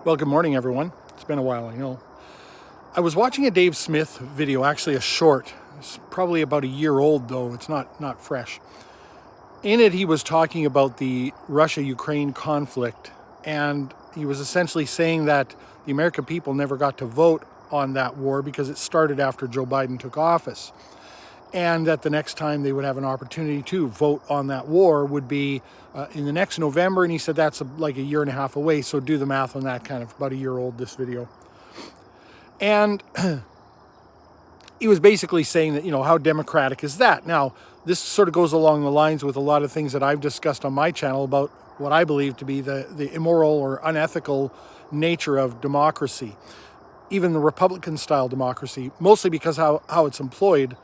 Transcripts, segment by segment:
Well, good morning, everyone. It's been a while, I know. I was watching a Dave Smith video, actually a short. It's probably about a year old, though. It's not fresh. In it, he was talking about the Russia-Ukraine conflict, and he was essentially saying that the American people never got to vote on that war because it started after Joe Biden took office, and that the next time they would have an opportunity to vote on that war would be in the next November. And he said that's like a year and a half away, so do the math on that. Kind of about a year old, this video. And he was basically saying that, how democratic is that? Now, this sort of goes along the lines with a lot of things that I've discussed on my channel about what I believe to be the immoral or unethical nature of democracy, even the Republican-style democracy, mostly because how it's employed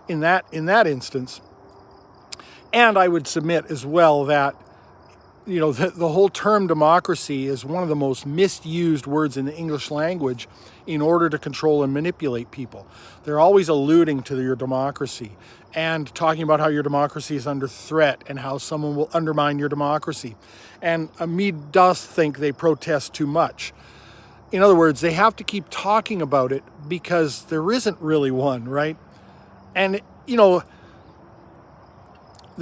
in that instance. And I would submit as well that, the whole term democracy is one of the most misused words in the English language in order to control and manipulate people. They're always alluding to your democracy and talking about how your democracy is under threat and how someone will undermine your democracy. And me does think they protest too much. In other words, they have to keep talking about it because there isn't really one, right? And, there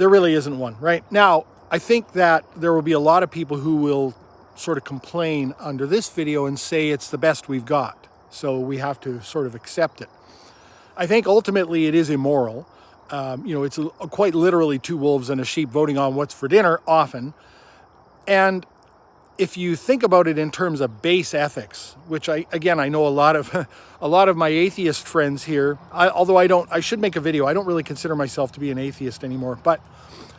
really isn't one, right? Now, I think that there will be a lot of people who will sort of complain under this video and say it's the best we've got, so we have to sort of accept it. I think ultimately it is immoral. It's quite literally two wolves and a sheep voting on what's for dinner often. And if you think about it in terms of base ethics, which I know a lot of my atheist friends here, although I should make a video. I don't really consider myself to be an atheist anymore, but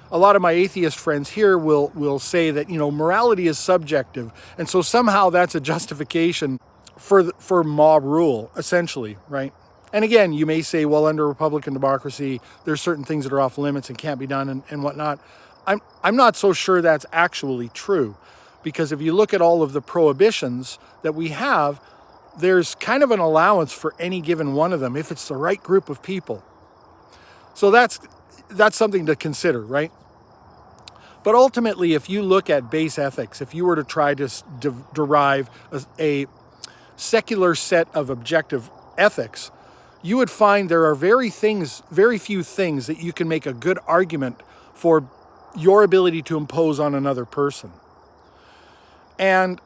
a lot of my atheist friends here will say that, morality is subjective. And so somehow that's a justification for mob rule, essentially, right? And again, you may say, well, under Republican democracy, there's certain things that are off limits and can't be done and whatnot. I'm not so sure that's actually true, because if you look at all of the prohibitions that we have, there's kind of an allowance for any given one of them if it's the right group of people. So that's something to consider, right? But ultimately, if you look at base ethics, if you were to try to derive a secular set of objective ethics, you would find there are very few things that you can make a good argument for your ability to impose on another person. And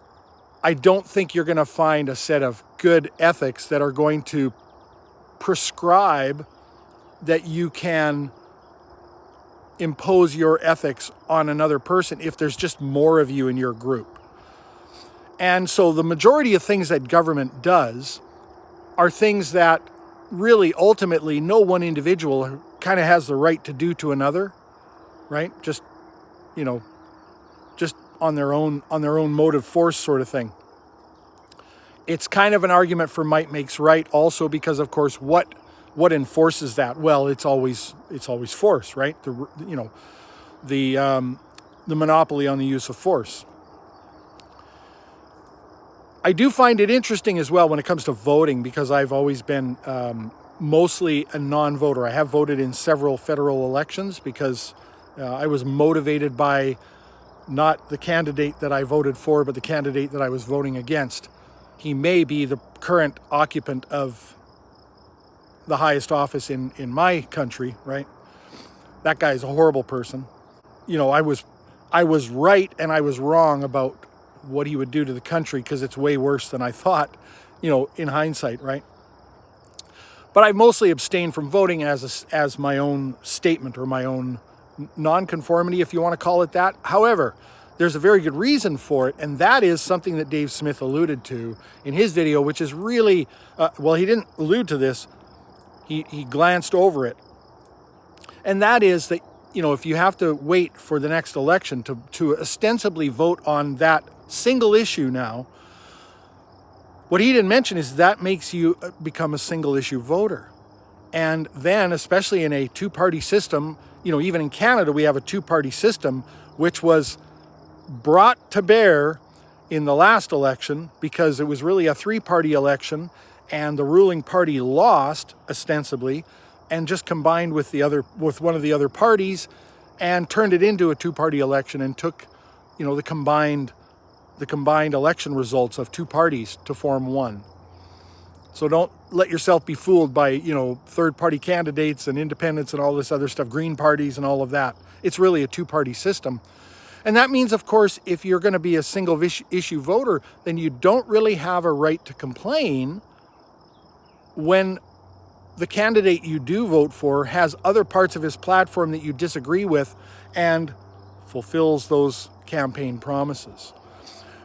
I don't think you're going to find a set of good ethics that are going to prescribe that you can impose your ethics on another person if there's just more of you in your group. And so the majority of things that government does are things that really ultimately no one individual kind of has the right to do to another, right? Just on their own motive force sort of thing. It's kind of an argument for might makes right also because, of course, what enforces that? Well, it's always force, right? The monopoly on the use of force. I do find it interesting as well when it comes to voting, because I've always been mostly a non-voter. I have voted in several federal elections because I was motivated by not the candidate that I voted for, but the candidate that I was voting against. He may be the current occupant of the highest office in my country, right? That guy is a horrible person. I was right and I was wrong about what he would do to the country because it's way worse than I thought, in hindsight, right? But I've mostly abstained from voting as my own statement or my own nonconformity, if you want to call it that. However, there's a very good reason for it, and that is something that Dave Smith alluded to in his video, which is really, he didn't allude to this. He glanced over it. And that is that, if you have to wait for the next election to ostensibly vote on that single issue now, what he didn't mention is that makes you become a single issue voter. And then, especially in a two-party system, even in Canada, we have a two-party system, which was brought to bear in the last election because it was really a three-party election and the ruling party lost ostensibly and just combined with one of the other parties and turned it into a two-party election and took, the combined the combined election results of two parties to form one. So don't let yourself be fooled by, third-party candidates and independents and all this other stuff, green parties and all of that. It's really a two-party system. And that means, of course, if you're going to be a single issue voter, then you don't really have a right to complain when the candidate you do vote for has other parts of his platform that you disagree with and fulfills those campaign promises.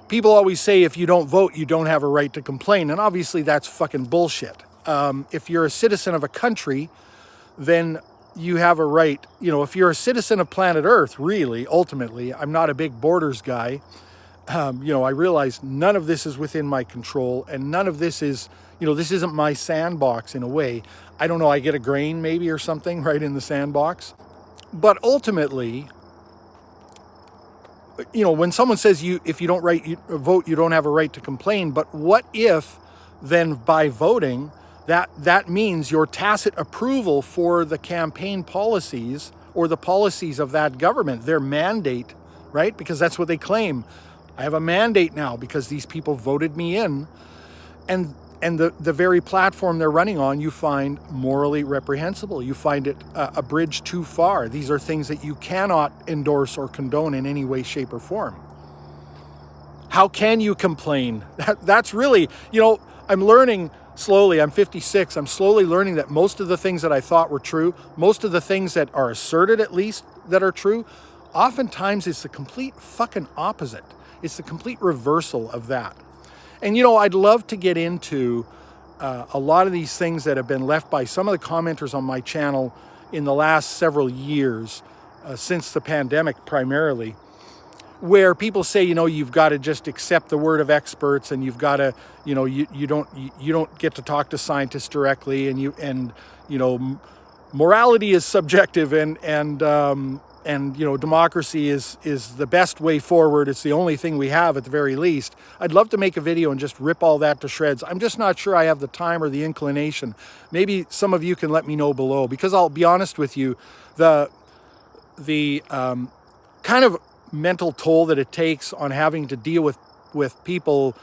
People always say if you don't vote, you don't have a right to complain. And obviously that's fucking bullshit. If you're a citizen of a country, then you have a right. If you're a citizen of planet Earth, really, ultimately, I'm not a big borders guy. I realize none of this is within my control, and none of this is, this isn't my sandbox in a way. I don't know, I get a grain maybe or something right in the sandbox. But ultimately, when someone says if you don't vote, you don't have a right to complain. But what if then by voting, that means your tacit approval for the campaign policies or the policies of that government, their mandate, right? Because that's what they claim. I have a mandate now because these people voted me in. And the very platform they're running on, you find morally reprehensible. You find it a bridge too far. These are things that you cannot endorse or condone in any way, shape, or form. How can you complain? That's really, I'm learning slowly. I'm 56. I'm slowly learning that most of the things that I thought were true, most of the things that are asserted at least that are true, oftentimes it's the complete fucking opposite. It's the complete reversal of that. And, I'd love to get into a lot of these things that have been left by some of the commenters on my channel in the last several years, since the pandemic primarily, where people say, you've got to just accept the word of experts, and you've got to, you don't get to talk to scientists directly, and morality is subjective, and democracy is the best way forward. It's the only thing we have at the very least. I'd love to make a video and just rip all that to shreds. I'm just not sure I have the time or the inclination. Maybe some of you can let me know below, because I'll be honest with you, the kind of mental toll that it takes on having to deal with people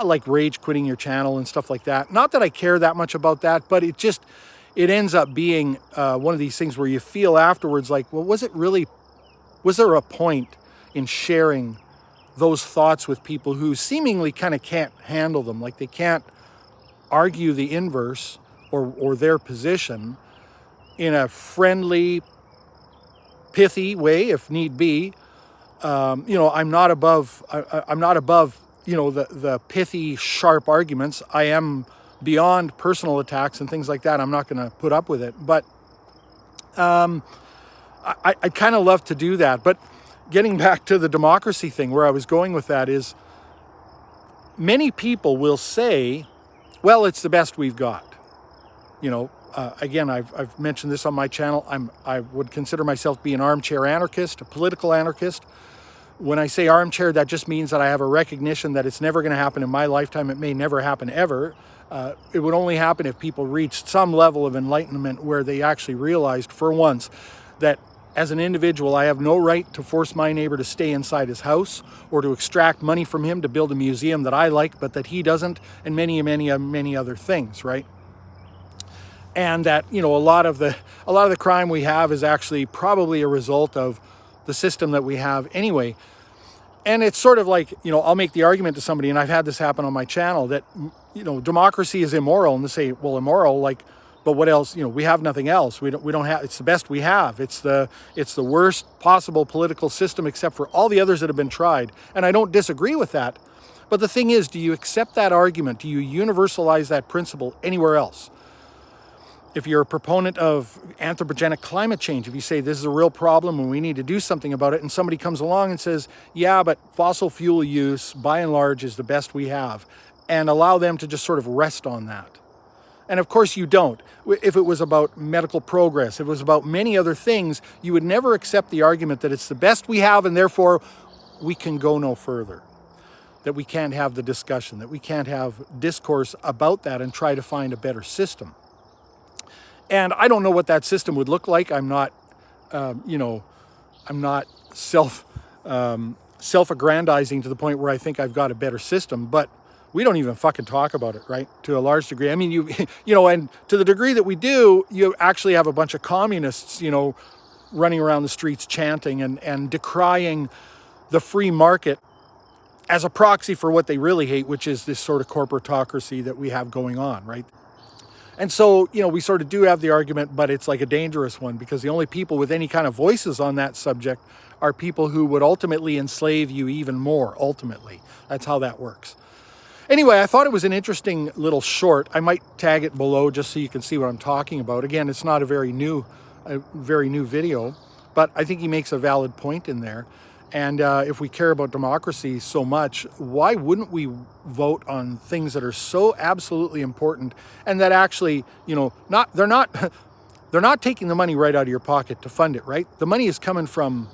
like rage quitting your channel and stuff like that. Not that I care that much about that, but it ends up being one of these things where you feel afterwards like, well, was there a point in sharing those thoughts with people who seemingly kind of can't handle them? Like they can't argue the inverse or their position in a friendly, pithy way, if need be. I'm not above, the pithy, sharp arguments. I am beyond personal attacks and things like that. I'm not going to put up with it. But I kind of love to do that. But getting back to the democracy thing, where I was going with that is, many people will say, well, it's the best we've got. Again, I've mentioned this on my channel. I would consider myself to be an armchair anarchist, a political anarchist. When I say armchair, that just means that I have a recognition that it's never going to happen in my lifetime. It may never happen ever. It would only happen if people reached some level of enlightenment where they actually realized for once that as an individual, I have no right to force my neighbor to stay inside his house or to extract money from him to build a museum that I like, but that he doesn't, and many, many, many other things, right? And that, a lot of the crime we have is actually probably a result of the system that we have anyway. And it's sort of like, I'll make the argument to somebody, and I've had this happen on my channel, that, democracy is immoral. And they say, well, immoral, but what else? We have nothing else. We don't have, it's the best we have. It's the worst possible political system except for all the others that have been tried. And I don't disagree with that. But the thing is, do you accept that argument? Do you universalize that principle anywhere else? If you're a proponent of anthropogenic climate change, if you say this is a real problem and we need to do something about it, and somebody comes along and says, yeah, but fossil fuel use by and large is the best we have, and allow them to just sort of rest on that. And of course you don't. If it was about medical progress, if it was about many other things, you would never accept the argument that it's the best we have and therefore we can go no further. That we can't have the discussion, that we can't have discourse about that and try to find a better system. And I don't know what that system would look like. I'm not, I'm not self-aggrandizing to the point where I think I've got a better system, but we don't even fucking talk about it, right? To a large degree. I mean, you know, and to the degree that we do, you actually have a bunch of communists, you know, running around the streets chanting and decrying the free market as a proxy for what they really hate, which is this sort of corporatocracy that we have going on, right? And so, you know, we sort of do have the argument, but it's like a dangerous one, because the only people with any kind of voices on that subject are people who would ultimately enslave you even more, ultimately. That's how that works. Anyway, I thought it was an interesting little short. I might tag it below just so you can see what I'm talking about. Again, it's not a very new video, but I think he makes a valid point in there. And if we care about democracy so much, why wouldn't we vote on things that are so absolutely important and that actually, you know, they're not taking the money right out of your pocket to fund it, right? The money is coming from,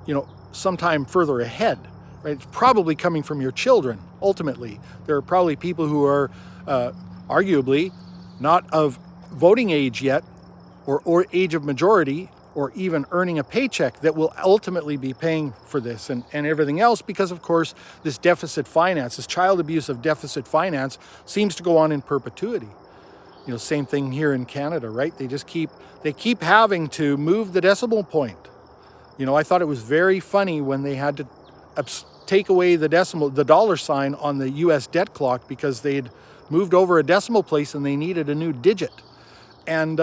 you know, sometime further ahead, right? It's probably coming from your children. Ultimately, there are probably people who are arguably not of voting age yet, or age of majority, or even earning a paycheck, that will ultimately be paying for this and everything else, because of course this deficit finance, this child abuse of deficit finance, seems to go on in perpetuity. You know, same thing here in Canada, right? They keep having to move the decimal point. You know, I thought it was very funny when they had to take away the dollar sign on the US debt clock because they'd moved over a decimal place and they needed a new digit. And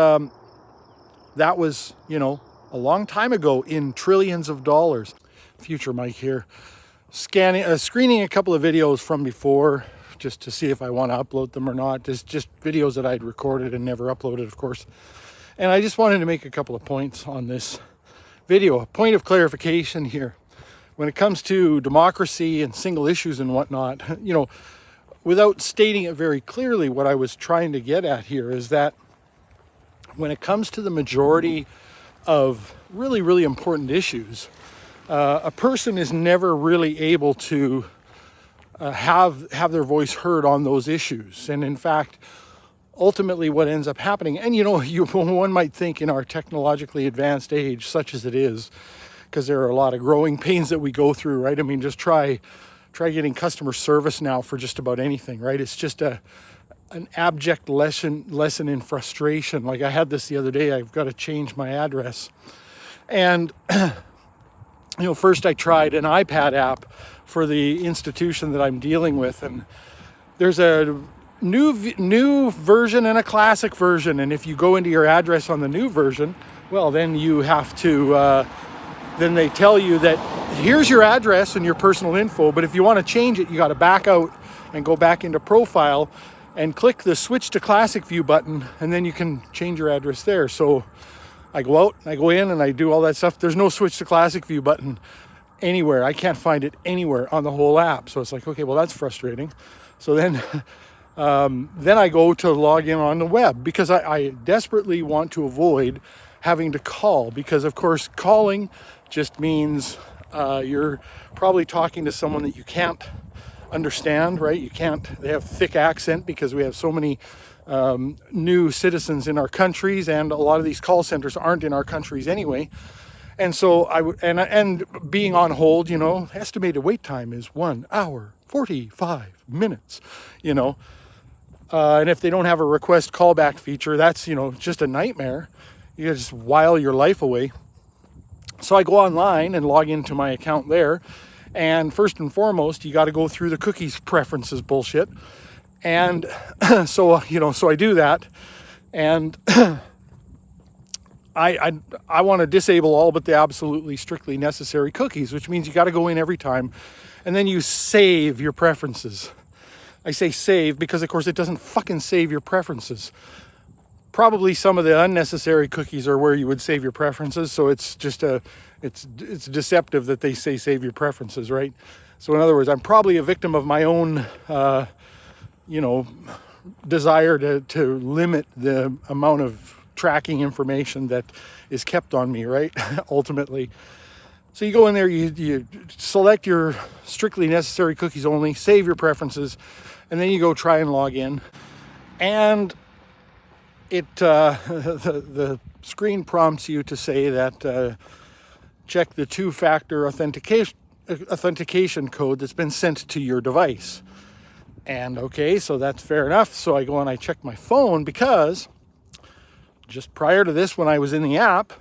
that was, you know, a long time ago in trillions of dollars. Future Mike here, screening a couple of videos from before, just to see if I want to upload them or not. Just videos that I'd recorded and never uploaded, of course. And I just wanted to make a couple of points on this video. A point of clarification here. When it comes to democracy and single issues and whatnot, you know, without stating it very clearly, what I was trying to get at here is that when it comes to the majority of really, really important issues, a person is never really able to have their voice heard on those issues. And in fact, ultimately what ends up happening, and you know, one might think in our technologically advanced age, such as it is, because there are a lot of growing pains that we go through, right? I mean, just try getting customer service now for just about anything, right? It's just an abject lesson in frustration. Like I had this the other day, I've got to change my address. And, you know, first I tried an iPad app for the institution that I'm dealing with. And there's a new version and a classic version. And if you go into your address on the new version, well, then you have to, then they tell you that here's your address and your personal info. But if you want to change it, you got to back out and go back into profile and click the switch to classic view button, and then you can change your address there. So I go out, I go in, and I do all that stuff. There's no switch to classic view button anywhere. I can't find it anywhere on the whole app. So it's like, okay, well, that's frustrating. So then I go to log in on the web, because I desperately want to avoid having to call, because of course calling just means you're probably talking to someone that you can't understand, right? They have thick accent, because we have so many new citizens in our countries, and a lot of these call centers aren't in our countries anyway. And so and being on hold, you know, estimated wait time is 1 hour 45 minutes, you know. And if they don't have a request callback feature, that's, you know, just a nightmare. You just while your life away. So I go online and log into my account there. And first and foremost, you got to go through the cookies preferences bullshit. And so, you know, so I do that. And I want to disable all but the absolutely strictly necessary cookies, which means you got to go in every time. And then you save your preferences. I say save because, of course, it doesn't fucking save your preferences. Probably some of the unnecessary cookies are where you would save your preferences. So it's just it's deceptive that they say save your preferences, right? So in other words, I'm probably a victim of my own, you know, desire to limit the amount of tracking information that is kept on me, right? Ultimately. So you go in there, you select your strictly necessary cookies only, save your preferences, and then you go try and log in. And it the screen prompts you to say that check the two-factor authentication code that's been sent to your device. And okay, so that's fair enough. So I go and I check my phone, because just prior to this, when I was in the app,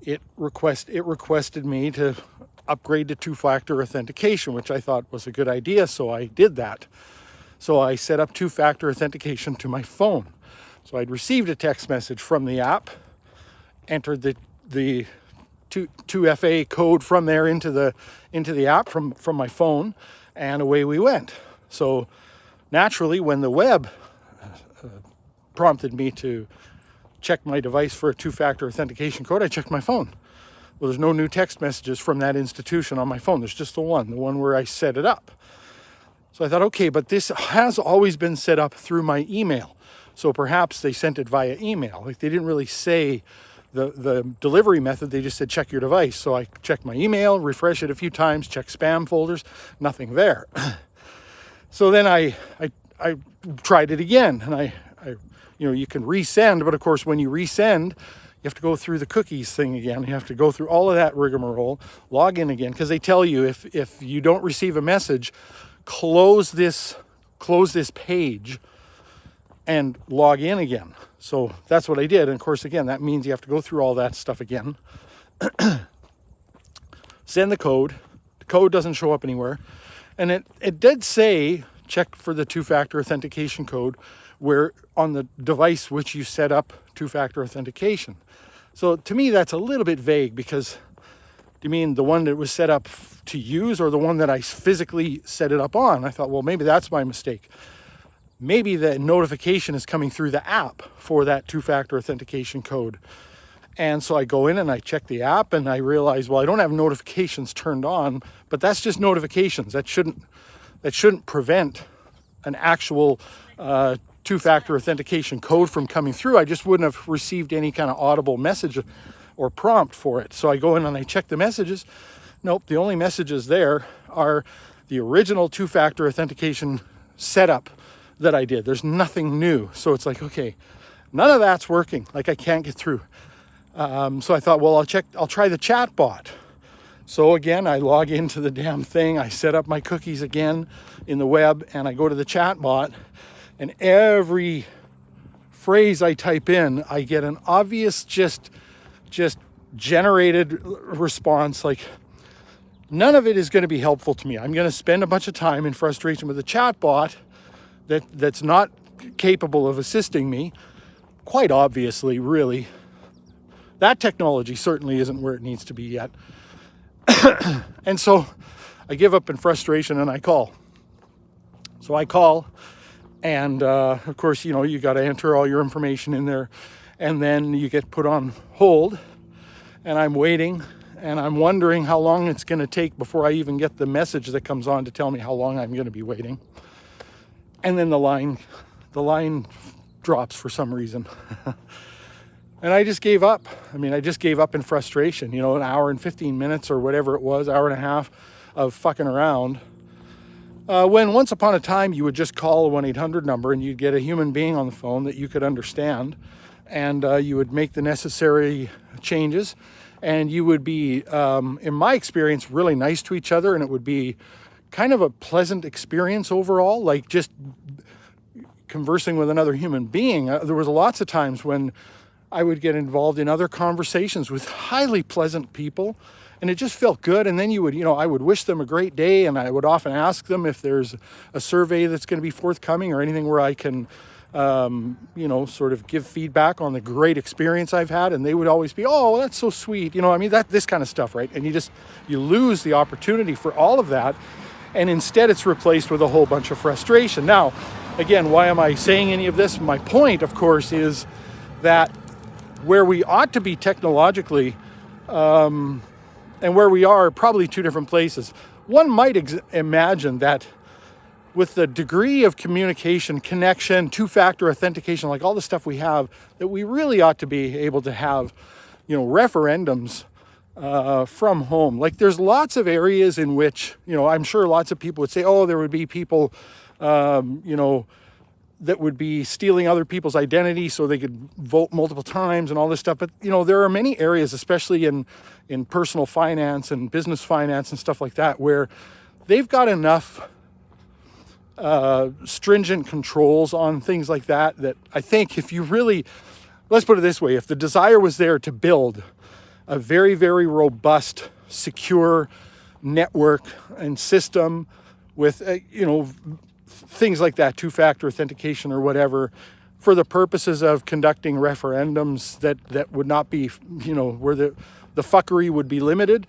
it requested me to upgrade to two-factor authentication, which I thought was a good idea. So I did that. So I set up two-factor authentication to my phone. So I'd received a text message from the app, entered the 2FA code from there into the app from my phone, and away we went. So naturally, when the web prompted me to check my device for a two-factor authentication code, I checked my phone. Well, there's no new text messages from that institution on my phone. There's just the one where I set it up. So I thought, okay, but this has always been set up through my email. So perhaps they sent it via email. Like, they didn't really say the delivery method. They just said, check your device. So I checked my email, refresh it a few times, check spam folders, nothing there. So then I tried it again, and I you can resend, but of course when you resend, you have to go through the cookies thing again. You have to go through all of that rigmarole, log in again, because they tell you if you don't receive a message, close this page and log in again. So that's what I did. And of course, again, that means you have to go through all that stuff again. Send the code. The code doesn't show up anywhere. And it did say, check for the two-factor authentication code where on the device which you set up two-factor authentication. So to me, that's a little bit vague, because do you mean the one that was set up to use, or the one that I physically set it up on? I thought, well, maybe that's my mistake. Maybe the notification is coming through the app for that two-factor authentication code. And so I go in and I check the app, and I realize, well, I don't have notifications turned on, but that's just notifications. That shouldn't prevent an actual two-factor authentication code from coming through. I just wouldn't have received any kind of audible message or prompt for it. So I go in and I check the messages. Nope, the only messages there are the original two-factor authentication setup that I did. There's nothing new. So it's like, okay, none of that's working. Like, I can't get through. So I thought, well, I'll try the chat bot. So again, I log into the damn thing. I set up my cookies again in the web, and I go to the chat bot, and every phrase I type in, I get an obvious just generated response. Like, none of it is going to be helpful to me. I'm going to spend a bunch of time in frustration with the chat bot that's not capable of assisting me. Quite obviously, really. That technology certainly isn't where it needs to be yet. And so I give up in frustration and I call. So I call, and of course, you got to enter all your information in there, and then you get put on hold, and I'm waiting, and I'm wondering how long it's going to take before I even get the message that comes on to tell me how long I'm going to be waiting. And then the line drops for some reason. And I just gave up. I just gave up in frustration, an hour and 15 minutes or whatever it was, hour and a half of fucking around. When once upon a time you would just call a 1-800 number and you'd get a human being on the phone that you could understand, and you would make the necessary changes, and you would be, in my experience, really nice to each other, and it would be kind of a pleasant experience overall, like just conversing with another human being. There was lots of times when I would get involved in other conversations with highly pleasant people, and it just felt good. And then I would wish them a great day, and I would often ask them if there's a survey that's going to be forthcoming or anything where I can, sort of give feedback on the great experience I've had. And they would always be, oh, that's so sweet. This kind of stuff, right? And you lose the opportunity for all of that. And instead it's replaced with a whole bunch of frustration. Now, again, why am I saying any of this? My point, of course, is that where we ought to be technologically, and where we are probably two different places. One might imagine that with the degree of communication, connection, two-factor authentication, like all the stuff we have, that we really ought to be able to have, referendums from home. Like, there's lots of areas in which, I'm sure lots of people would say, oh, there would be people, that would be stealing other people's identity so they could vote multiple times and all this stuff. But, you know, there are many areas, especially in personal finance and business finance and stuff like that, where they've got enough stringent controls on things like that, that I think if you really, let's put it this way, if the desire was there to build a very, very robust, secure network and system with, you know, things like that, two-factor authentication or whatever, for the purposes of conducting referendums that would not be, you know, where the fuckery would be limited,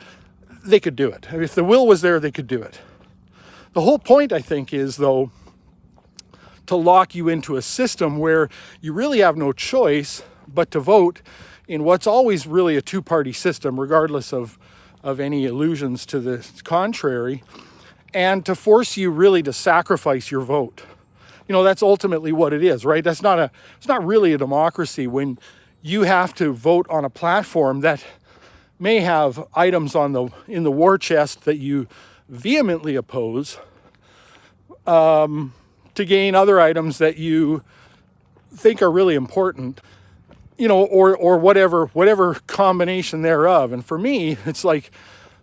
they could do it. If the will was there, they could do it. The whole point, I think, is, though, to lock you into a system where you really have no choice but to vote in what's always really a two-party system, regardless of any illusions to the contrary, and to force you really to sacrifice your vote. You know, that's ultimately what it is, right? It's not really a democracy when you have to vote on a platform that may have items in the war chest that you vehemently oppose, to gain other items that you think are really important, you know, or whatever combination thereof. And for me, it's like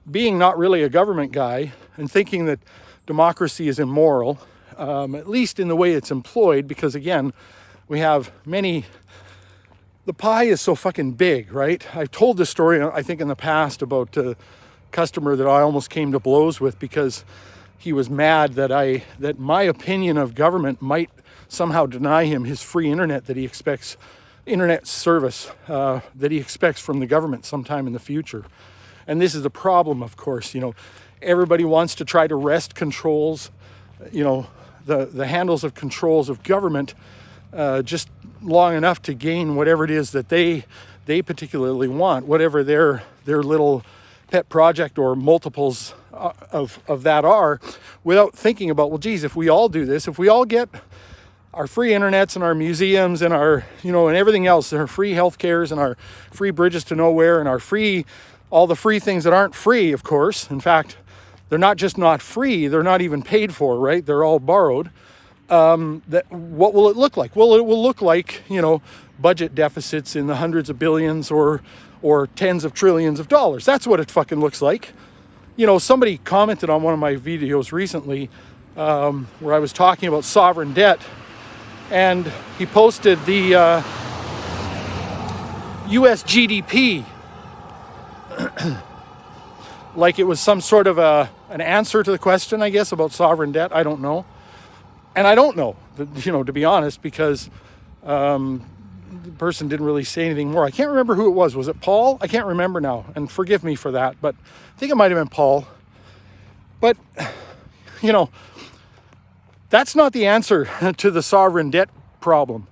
being not really a government guy and thinking that democracy is immoral, at least in the way it's employed, because again, we have the pie is so fucking big, right? I've told this story, I think, in the past about a customer that I almost came to blows with because he was mad that my opinion of government might somehow deny him his free internet that he expects, internet service that he expects from the government sometime in the future. And this is the problem, of course. You know, everybody wants to try to wrest controls, you know, the handles of controls of government just long enough to gain whatever it is that they particularly want, whatever their little pet project or multiples of that are, without thinking about, well, geez, if we all do this, if we all get our free internets and our museums and our, you know, and everything else, our free healthcares and our free bridges to nowhere and our free, all the free things that aren't free, of course. In fact, they're not just not free, they're not even paid for, right? They're all borrowed. That what will it look like? Well, it will look like, you know, budget deficits in the hundreds of billions or tens of trillions of dollars. That's what it fucking looks like. You know, somebody commented on one of my videos recently where I was talking about sovereign debt, and he posted the US GDP like it was some sort of an answer to the question, I guess, about sovereign debt. I don't know. And I don't know, you know, to be honest, because the person didn't really say anything more. I can't remember who it was. Was it Paul? I can't remember now, and forgive me for that, but I think it might have been Paul. But, you know, that's not the answer to the sovereign debt problem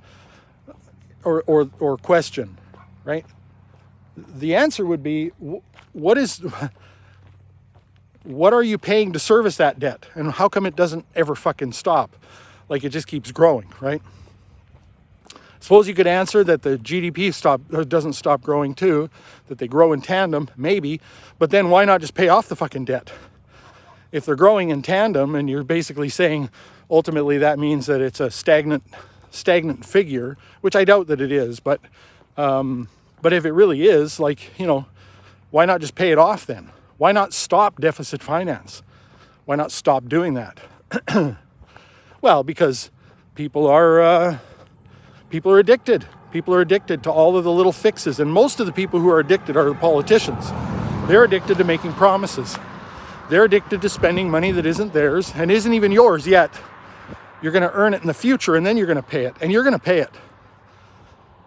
or question, right? The answer would be, what are you paying to service that debt? And how come it doesn't ever fucking stop? Like, it just keeps growing, right? Suppose you could answer that the GDP doesn't stop growing too, that they grow in tandem, maybe, but then why not just pay off the fucking debt? If they're growing in tandem and you're basically saying ultimately that means that it's a stagnant figure, which I doubt that it is, but if it really is, like, you know, why not just pay it off then? Why not stop deficit finance? Why not stop doing that? Well, because people are addicted. People are addicted to all of the little fixes. And most of the people who are addicted are the politicians. They're addicted to making promises. They're addicted to spending money that isn't theirs and isn't even yours yet. You're going to earn it in the future, and then you're going to pay it. And you're going to pay it.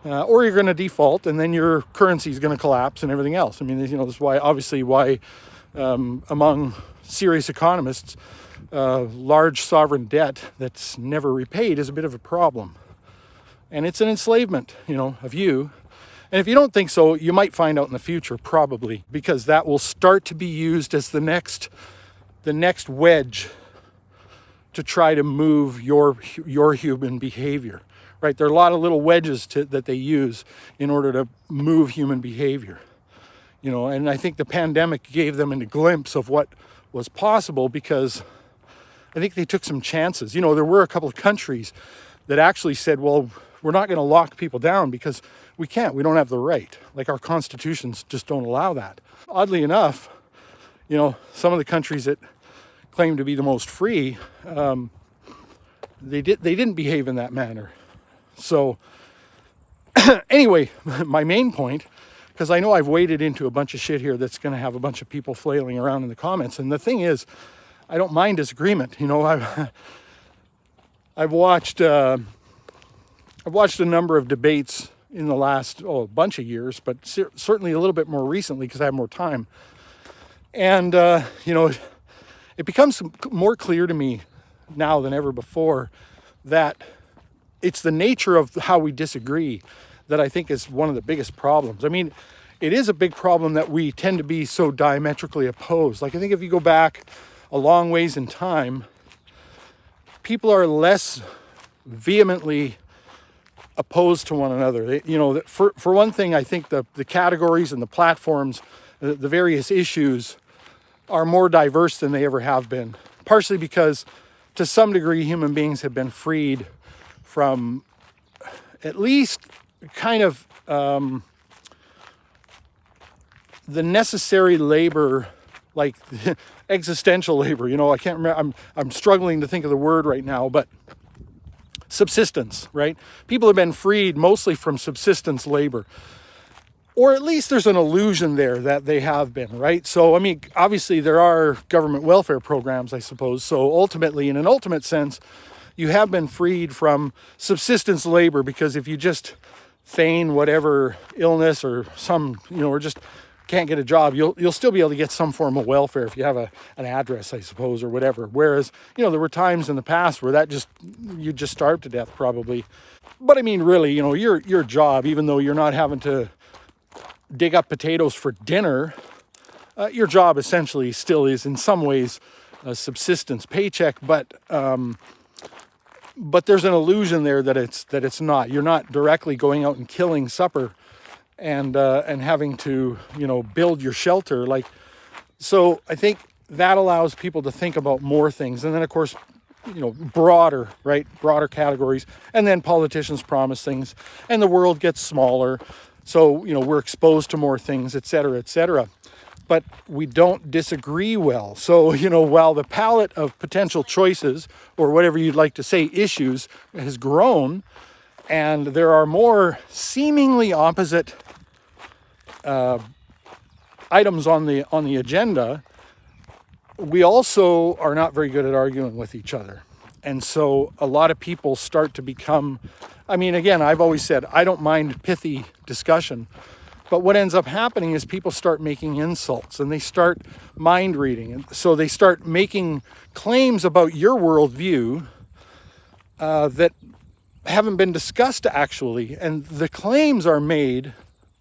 Or you're going to default, and then your currency is going to collapse and everything else. I mean, you know, this is why, obviously, among serious economists, large sovereign debt that's never repaid is a bit of a problem. And it's an enslavement, you know, of you. And if you don't think so, you might find out in the future, probably, because that will start to be used as the next wedge to try to move your human behavior. Right? There are a lot of little wedges that they use in order to move human behavior. You know, and I think the pandemic gave them a glimpse of what was possible, because I think they took some chances. You know, there were a couple of countries that actually said, well, we're not going to lock people down because we can't. We don't have the right. Like, our constitutions just don't allow that. Oddly enough, you know, some of the countries that claim to be the most free, they didn't behave in that manner. So anyway, my main point, because I know I've waded into a bunch of shit here that's going to have a bunch of people flailing around in the comments. And the thing is, I don't mind disagreement. You know, I've watched a number of debates in the last bunch of years, but certainly a little bit more recently because I have more time. And you know, it becomes more clear to me now than ever before that it's the nature of how we disagree that I think is one of the biggest problems. I mean, it is a big problem that we tend to be so diametrically opposed. Like, I think if you go back a long ways in time, people are less vehemently opposed to one another. You know, for one thing, I think the categories and the platforms, the various issues are more diverse than they ever have been. Partially because, to some degree, human beings have been freed from at least kind of the necessary labor, like existential labor. You know, I can't remember. I'm struggling to think of the word right now, but subsistence, right? People have been freed mostly from subsistence labor. Or at least there's an illusion there that they have been, right? So, I mean, obviously there are government welfare programs, I suppose. So ultimately, in an ultimate sense, you have been freed from subsistence labor, because if you just feign whatever illness or some, you know, or just can't get a job, you'll still be able to get some form of welfare if you have an address, I suppose, or whatever. Whereas, you know, there were times in the past where you just starved to death probably. But I mean, really, you know, your job, even though you're not having to dig up potatoes for dinner, your job essentially still is in some ways a subsistence paycheck, but there's an illusion there that it's not. You're not directly going out and killing supper and having to, you know, build your shelter. Like, so I think that allows people to think about more things. And then, of course, you know, broader categories. And then politicians promise things and the world gets smaller. So, you know, we're exposed to more things, et cetera, et cetera. But we don't disagree well. So, you know, while the palette of potential choices, or whatever you'd like to say, issues, has grown, and there are more seemingly opposite items on the agenda, we also are not very good at arguing with each other. And so a lot of people start to become, I mean, again, I've always said, I don't mind pithy discussion, but what ends up happening is people start making insults and they start mind reading. And so they start making claims about your worldview that haven't been discussed actually. And the claims are made,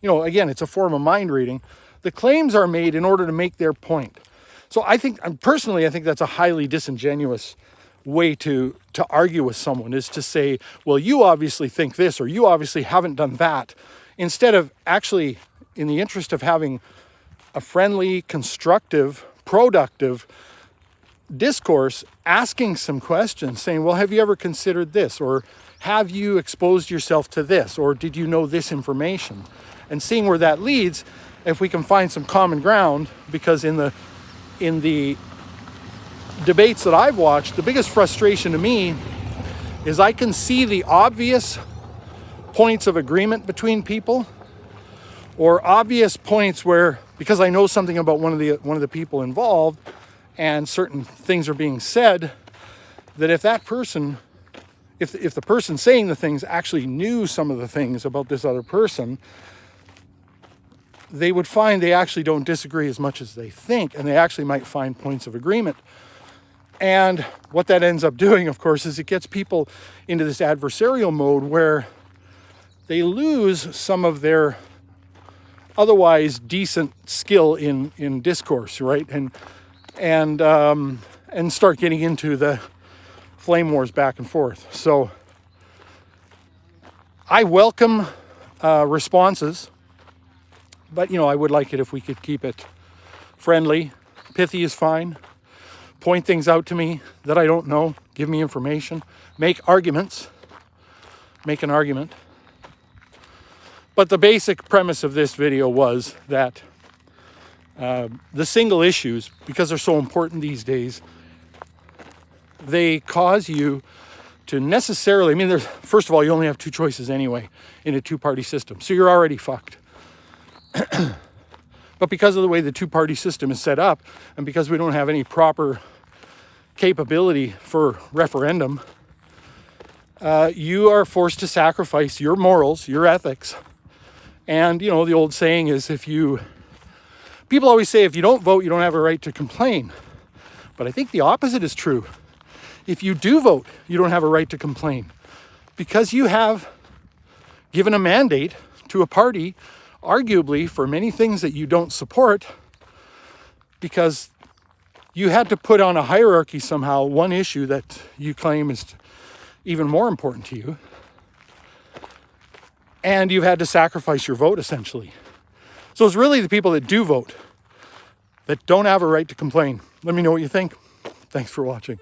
you know, again, it's a form of mind reading. The claims are made in order to make their point. So I think that's a highly disingenuous way to argue with someone, is to say, well, you obviously think this, or you obviously haven't done that, instead of actually, in the interest of having a friendly, constructive, productive discourse, asking some questions, saying, well, have you ever considered this? Or have you exposed yourself to this? Or did you know this information? And seeing where that leads, if we can find some common ground, because in the debates that I've watched, the biggest frustration to me is I can see the obvious points of agreement between people, or obvious points where, because I know something about one of the people involved and certain things are being said, that if the person saying the things actually knew some of the things about this other person, they would find they actually don't disagree as much as they think, and they actually might find points of agreement. And what that ends up doing, of course, is it gets people into this adversarial mode where they lose some of their otherwise decent skill in discourse, right? And start getting into the flame wars back and forth. So I welcome responses, but, you know, I would like it if we could keep it friendly. Pithy is fine. Point things out to me that I don't know. Give me information. Make arguments. make an argument. But the basic premise of this video was that the single issues, because they're so important these days, they cause you to necessarily, I mean, first of all, you only have two choices anyway in a two-party system, so you're already fucked. But because of the way the two-party system is set up, and because we don't have any proper capability for referendum, you are forced to sacrifice your morals, your ethics. And, you know, the old saying is people always say if you don't vote, you don't have a right to complain. But I think the opposite is true. If you do vote, you don't have a right to complain, because you have given a mandate to a party, arguably for many things that you don't support, because you had to put on a hierarchy somehow one issue that you claim is even more important to you. And you've had to sacrifice your vote, essentially. So it's really the people that do vote that don't have a right to complain. Let me know what you think. Thanks for watching.